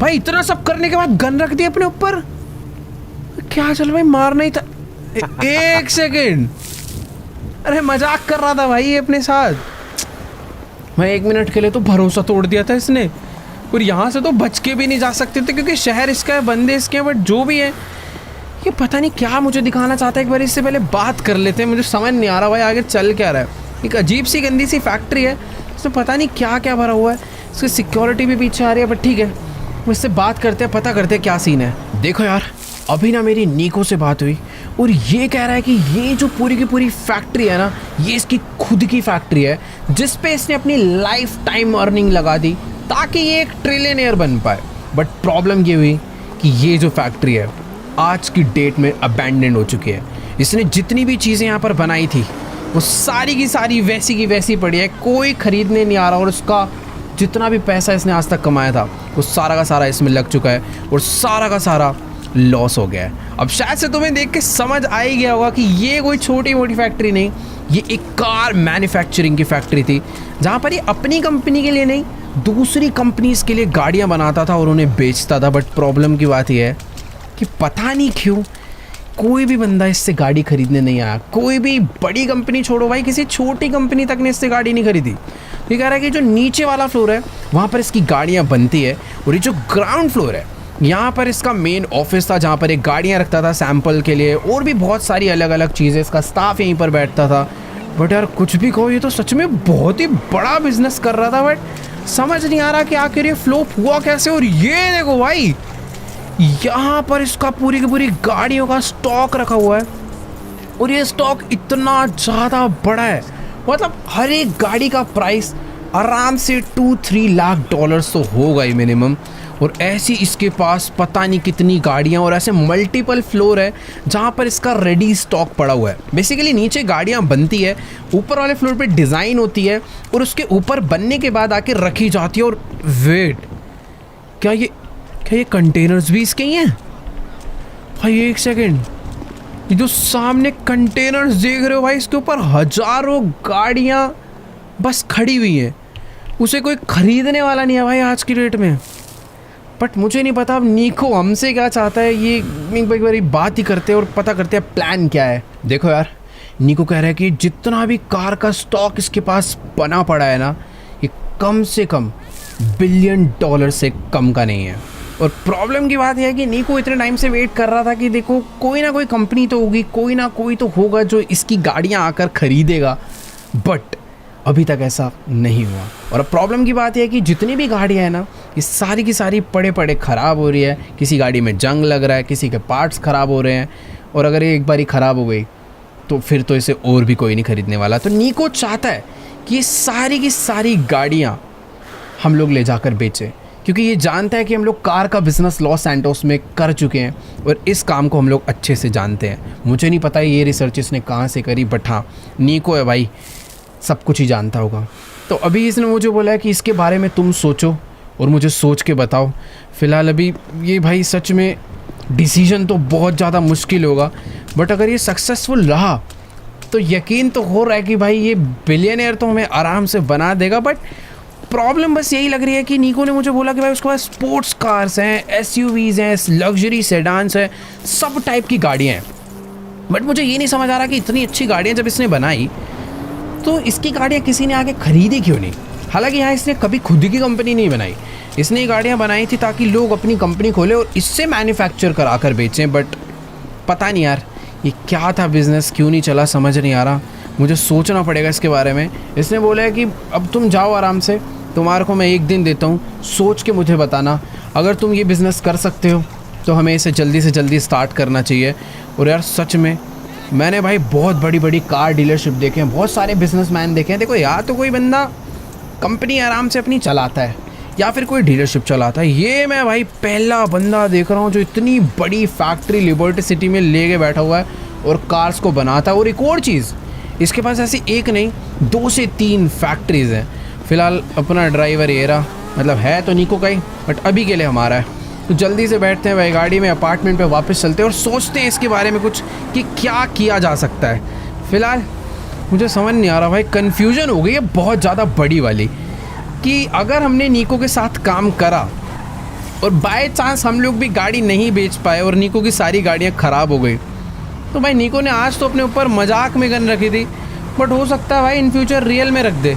भाई इतना सब करने के बाद गन रख दिया अपने ऊपर, क्या चल भाई, मारना ही था। एक सेकेंड, अरे मजाक कर रहा था भाई ये अपने साथ। भाई 1 मिनट के लिए तो भरोसा तोड़ दिया था इसने। और यहाँ से तो बच के भी नहीं जा सकते थे क्योंकि शहर इसका है, बंदे इसके हैं। बट जो भी है, ये पता नहीं क्या मुझे दिखाना चाहता है। एक बार इससे पहले बात कर लेते हैं, मुझे समझ नहीं आ रहा भाई आगे चल क्या रहा है। एक अजीब सी गंदी सी फैक्ट्री है, इसमें पता नहीं क्या क्या भरा हुआ है, इसकी सिक्योरिटी भी पीछे आ रही है। बट ठीक है, मुझसे बात करते हैं, पता करते हैं क्या सीन है। देखो यार, अभी ना मेरी नीको से बात हुई और ये कह रहा है कि ये जो पूरी की पूरी फैक्ट्री है ना, ये इसकी खुद की फैक्ट्री है जिस पे इसने अपनी लाइफ टाइम अर्निंग लगा दी ताकि ये एक ट्रिलियनेयर बन पाए। बट प्रॉब्लम ये हुई कि ये जो फैक्ट्री है आज की डेट में अबैंडन हो चुकी है। इसने जितनी भी चीज़ें यहाँ पर बनाई थी वो सारी की सारी वैसी की वैसी पड़ी है, कोई ख़रीदने नहीं आ रहा। और उसका जितना भी पैसा इसने आज तक कमाया था वो सारा का सारा इसमें लग चुका है और सारा का सारा लॉस हो गया है। अब शायद से तुम्हें देख के समझ आ ही गया होगा कि ये कोई छोटी मोटी फैक्ट्री नहीं, ये एक कार मैन्युफैक्चरिंग की फैक्ट्री थी जहाँ पर ये अपनी कंपनी के लिए नहीं, दूसरी कंपनीज के लिए गाड़ियाँ बनाता था और उन्हें बेचता था। बट प्रॉब्लम की बात यह है कि पता नहीं क्यों कोई भी बंदा इससे गाड़ी खरीदने नहीं आया। कोई भी बड़ी कंपनी छोड़ो भाई, किसी छोटी कंपनी तक ने इससे गाड़ी नहीं खरीदी। ये कह रहा है कि जो नीचे वाला फ्लोर है वहाँ पर इसकी गाड़ियाँ बनती है और ये जो ग्राउंड फ्लोर है यहाँ पर इसका मेन ऑफिस था जहाँ पर एक गाड़ियाँ रखता था सैंपल के लिए, और भी बहुत सारी अलग अलग चीज़ें, इसका स्टाफ यहीं पर बैठता था। बट यार कुछ भी कहो, ये तो सच में बहुत ही बड़ा बिजनेस कर रहा था। बट समझ नहीं आ रहा कि आखिर ये फ्लॉप हुआ कैसे। और ये देखो भाई, यहाँ पर इसका पूरी की पूरी गाड़ियों का स्टॉक रखा हुआ है और ये स्टॉक इतना ज़्यादा बड़ा है, मतलब हर एक गाड़ी का प्राइस आराम से 2-3 लाख डॉलर्स तो होगा ही मिनिमम। और ऐसी इसके पास पता नहीं कितनी गाड़ियाँ, और ऐसे मल्टीपल फ्लोर है जहाँ पर इसका रेडी स्टॉक पड़ा हुआ है। बेसिकली नीचे गाड़ियाँ बनती है, ऊपर वाले फ्लोर पे डिज़ाइन होती है, और उसके ऊपर बनने के बाद आके रखी जाती है। और वेट, क्या ये कंटेनर्स भी इसके ही हैं भाई? एक सेकेंड, ये जो सामने कंटेनर्स देख रहे हो भाई, इसके ऊपर हजारों गाड़ियाँ बस खड़ी हुई हैं। उसे कोई खरीदने वाला नहीं है भाई आज की डेट में। बट मुझे नहीं पता अब निको हमसे क्या चाहता है, ये एक बारी बात ही करते हैं और पता करते हैं प्लान क्या है। देखो यार, निको कह रहा है कि जितना भी कार का स्टॉक इसके पास बना पड़ा है ना, ये कम से कम $1 बिलियन से कम का नहीं है। और प्रॉब्लम की बात यह है कि निको इतने टाइम से वेट कर रहा था कि देखो कोई ना कोई कंपनी तो होगी, कोई ना कोई तो होगा जो इसकी गाड़ियाँ आकर खरीदेगा, बट अभी तक ऐसा नहीं हुआ। और अब प्रॉब्लम की बात यह है कि जितनी भी गाड़ियाँ हैं ना, ये सारी की सारी पड़े ख़राब हो रही है। किसी गाड़ी में जंग लग रहा है, किसी के पार्ट्स ख़राब हो रहे हैं, और अगर ये एक बारी ख़राब हो गई तो फिर तो इसे और भी कोई नहीं खरीदने वाला। तो निको चाहता है कि ये सारी की सारी गाड़ियाँ हम लोग ले जाकर बेचें, क्योंकि ये जानता है कि हम लोग कार का बिज़नेस लॉस सैंटोस में कर चुके हैं और इस काम को हम लोग अच्छे से जानते हैं। मुझे नहीं पता ये रिसर्च इसने कहाँ से करी, बट हाँ, निको है भाई, सब कुछ ही जानता होगा। तो अभी इसने मुझे बोला है कि इसके बारे में तुम सोचो और मुझे सोच के बताओ। फ़िलहाल अभी ये भाई सच में डिसीजन तो बहुत ज़्यादा मुश्किल होगा, बट अगर ये सक्सेसफुल रहा तो यकीन तो हो रहा है कि भाई ये बिलियनियर तो हमें आराम से बना देगा। बट प्रॉब्लम बस यही लग रही है कि निको ने मुझे बोला कि भाई उसके पास स्पोर्ट्स कार्स हैं, एसयूवीज़ हैं, लग्जरी सेडान्स हैं, सब टाइप की गाड़ियाँ हैं। बट मुझे ये नहीं समझ आ रहा कि इतनी अच्छी गाड़ियाँ जब इसने बनाई तो इसकी गाड़ियाँ किसी ने आगे खरीदी क्यों नहीं। हालांकि यहाँ इसने कभी खुद की कंपनी नहीं बनाई, इसने ये गाड़ियाँ बनाई थी ताकि लोग अपनी कंपनी खोले और इससे मैन्युफैक्चर करा कर बेचें। बट पता नहीं यार ये क्या था बिज़नेस, क्यों नहीं चला, समझ नहीं आ रहा। मुझे सोचना पड़ेगा इसके बारे में। इसने बोला है कि अब तुम जाओ आराम से, तुम्हारे को मैं 1 दिन देता हूँ, सोच के मुझे बताना। अगर तुम ये बिज़नेस कर सकते हो तो हमें इसे जल्दी से जल्दी स्टार्ट करना चाहिए। और यार सच में मैंने भाई बहुत बड़ी बड़ी कार डीलरशिप देखे हैं, बहुत सारे बिजनेसमैन देखे हैं। देखो या तो कोई बंदा कंपनी आराम से अपनी चलाता है या फिर कोई डीलरशिप चलाता है। ये मैं भाई पहला बंदा देख रहा हूँ जो इतनी बड़ी फैक्ट्री लिबर्टी सिटी में लेके बैठा हुआ है और कार्स को बनाता है। और एक और चीज़, इसके पास ऐसी एक नहीं 2 से 3 फैक्ट्रीज़ हैं। फ़िलहाल अपना ड्राइवर ये रहा, मतलब है तो निको का ही, बट अभी के लिए हमारा है। तो जल्दी से बैठते हैं भाई गाड़ी में, अपार्टमेंट पे वापस चलते हैं और सोचते हैं इसके बारे में कुछ कि क्या किया जा सकता है। फ़िलहाल मुझे समझ नहीं आ रहा भाई, कन्फ्यूजन हो गई है बहुत ज़्यादा बड़ी वाली कि अगर हमने निको के साथ काम करा और बाय चांस हम लोग भी गाड़ी नहीं बेच पाए और निको की सारी गाड़ियाँ ख़राब हो गई, तो भाई निको ने आज तो अपने ऊपर मजाक में गन रखी थी, बट हो सकता है भाई इन फ्यूचर रियल में रख दे।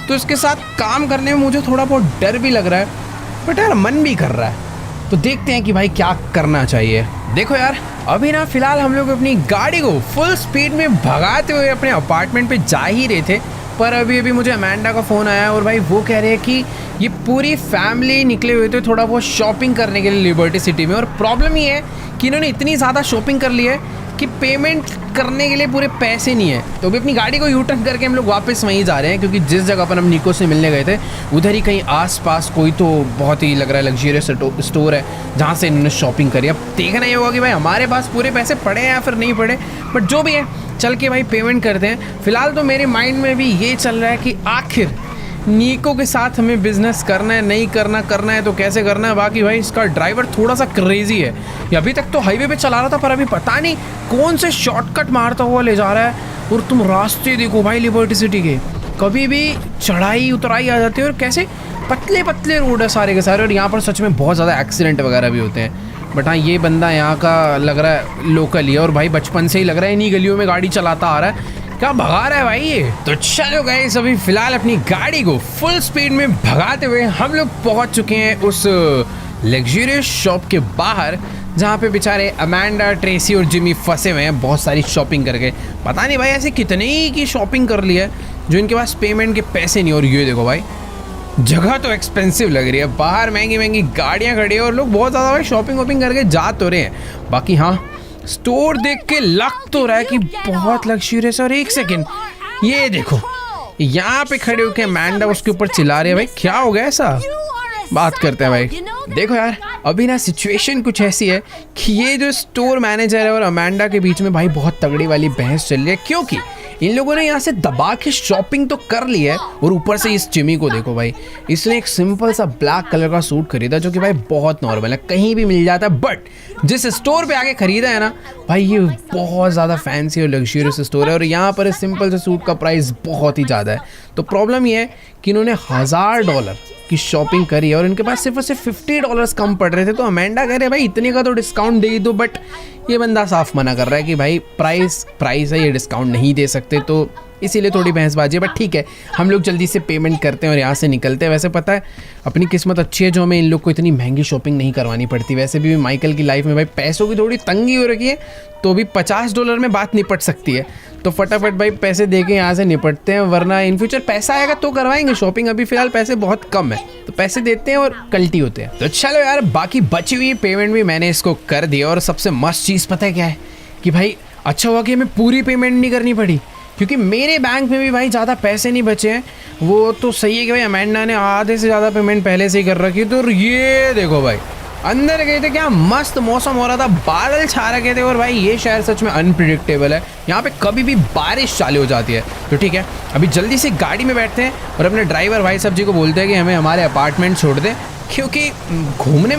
तो इसके साथ काम करने में मुझे थोड़ा बहुत डर भी लग रहा है, बट यार मन भी कर रहा है। तो देखते हैं कि भाई क्या करना चाहिए। देखो यार, अभी ना फ़िलहाल हम लोग अपनी गाड़ी को फुल स्पीड में भगाते हुए अपने अपार्टमेंट पे जा ही रहे थे, पर अभी मुझे अमेंडा का फ़ोन आया और भाई वो कह रहे हैं कि ये पूरी फैमिली निकले हुए थे थोड़ा बहुत शॉपिंग करने के लिए लिबर्टी सिटी में। और प्रॉब्लम ये है कि इन्होंने इतनी ज़्यादा शॉपिंग कर ली है कि पेमेंट करने के लिए पूरे पैसे नहीं है। तो अभी अपनी गाड़ी को यू टर्न करके हम लोग वापस वहीं जा रहे हैं, क्योंकि जिस जगह पर हम निको से मिलने गए थे उधर ही कहीं आसपास कोई तो बहुत ही लग रहा है लग्जरियस स्टोर है जहाँ से इन्होंने शॉपिंग करी। अब देखना ये होगा कि भाई हमारे पास पूरे पैसे पड़े हैं या फिर नहीं पड़े, बट जो भी है चल के भाई पेमेंट करते हैं। फ़िलहाल तो मेरे माइंड में भी ये चल रहा है कि आखिर निको के साथ हमें बिज़नेस करना है, नहीं करना, करना है तो कैसे करना है। बाकी भाई इसका ड्राइवर थोड़ा सा क्रेजी है, ये अभी तक तो हाईवे पे चला रहा था पर अभी पता नहीं कौन से शॉर्टकट मारता हुआ ले जा रहा है। और तुम रास्ते देखो भाई लिबर्टी सिटी के, कभी भी चढ़ाई उतराई आ जाती है और कैसे पतले पतले रोड है सारे के सारे। और यहाँ पर सच में बहुत ज़्यादा एक्सीडेंट वगैरह भी होते हैं। बट हाँ, ये बंदा यहाँ का लग रहा है लोकल ही है और भाई बचपन से ही लग रहा है इन्हीं गलियों में गाड़ी चलाता आ रहा है। क्या भगा रहा है भाई ये। तो चलो गाइस, अभी फिलहाल अपनी गाड़ी को फुल स्पीड में भगाते हुए हम लोग पहुंच चुके हैं उस लग्जरियस शॉप के बाहर, जहाँ पे बेचारे अमेंडा, ट्रेसी और जिमी फंसे हुए हैं बहुत सारी शॉपिंग करके। पता नहीं भाई ऐसे कितने ही की शॉपिंग कर ली है जो इनके पास पेमेंट के पैसे नहीं। और ये देखो भाई, जगह तो एक्सपेंसिव लग रही है, बाहर महंगी महंगी गाड़ियाँ खड़ी है और लोग बहुत ज़्यादा भाई शॉपिंग वॉपिंग करके जा तो रहे हैं। बाकी हाँ, स्टोर देख के लग तो रहा है कि बहुत लग्जरियस है। और एक सेकेंड, ये देखो यहाँ पे खड़े होके अमेंडा उसके ऊपर चिल्ला रही है। भाई क्या हो गया ऐसा? बात करते हैं भाई। देखो यार, अभी ना सिचुएशन कुछ ऐसी है कि ये जो स्टोर मैनेजर है और अमेंडा के बीच में भाई बहुत तगड़ी वाली बहस चल रही है, क्योंकि इन लोगों ने यहाँ से दबा के शॉपिंग तो कर ली है और ऊपर से इस जिमी को देखो भाई, इसने एक सिंपल सा ब्लैक कलर का सूट खरीदा जो कि भाई बहुत नॉर्मल है, कहीं भी मिल जाता है। बट जिस स्टोर पे आके खरीदा है ना भाई, ये बहुत ज़्यादा फैंसी और लग्जरियस स्टोर है और यहाँ पर इस सिंपल से सूट का प्राइस बहुत ही ज़्यादा है। तो प्रॉब्लम ये है कि इन्होंने $1000 की शॉपिंग करी है और इनके पास सिर्फ और सिर्फ $50 कम पड़ रहे थे। तो अमेंडा कह रहे भाई इतने का तो डिस्काउंट दे दो, बट ये बंदा साफ मना कर रहा है कि भाई प्राइस है, ये डिस्काउंट नहीं दे सकते। तो इसीलिए थोड़ी बहसबाजी है, बट ठीक है, हम लोग जल्दी से पेमेंट करते हैं और यहाँ से निकलते हैं। वैसे पता है अपनी किस्मत अच्छी है जो हमें इन लोग को इतनी महंगी शॉपिंग नहीं करवानी पड़ती। वैसे भी माइकल की लाइफ में भाई पैसों की थोड़ी तंगी हो रखी है, तो भी $50 में बात निपट सकती है। तो फटाफट भाई पैसे दे के यहाँ से निपटते हैं, वरना इन फ्यूचर पैसा आएगा तो करवाएंगे शॉपिंग। अभी फिलहाल पैसे बहुत कम है, तो पैसे देते हैं और कल्टी होते हैं। तो चलो यार, बाकी बची हुई पेमेंट भी मैंने इसको कर दिया। और सबसे मस्त चीज़ पता है क्या है कि भाई अच्छा हुआ कि हमें पूरी पेमेंट नहीं करनी पड़ी, क्योंकि मेरे बैंक में भी भाई ज़्यादा पैसे नहीं बचे हैं। वो तो सही है कि भाई अमेंडा ने आधे से ज़्यादा पेमेंट पहले से ही कर रखी। तो ये देखो भाई, अंदर गए थे, क्या मस्त मौसम हो रहा था, बादल छा रखे थे। और भाई ये शहर सच में अनप्रिडिक्टेबल है, यहाँ पे कभी भी बारिश चालू हो जाती है। तो ठीक है, अभी जल्दी से गाड़ी में बैठते हैं और अपने ड्राइवर भाई साहब जी को बोलते हैं कि हमें हमारे अपार्टमेंट छोड़ दें, क्योंकि घूमने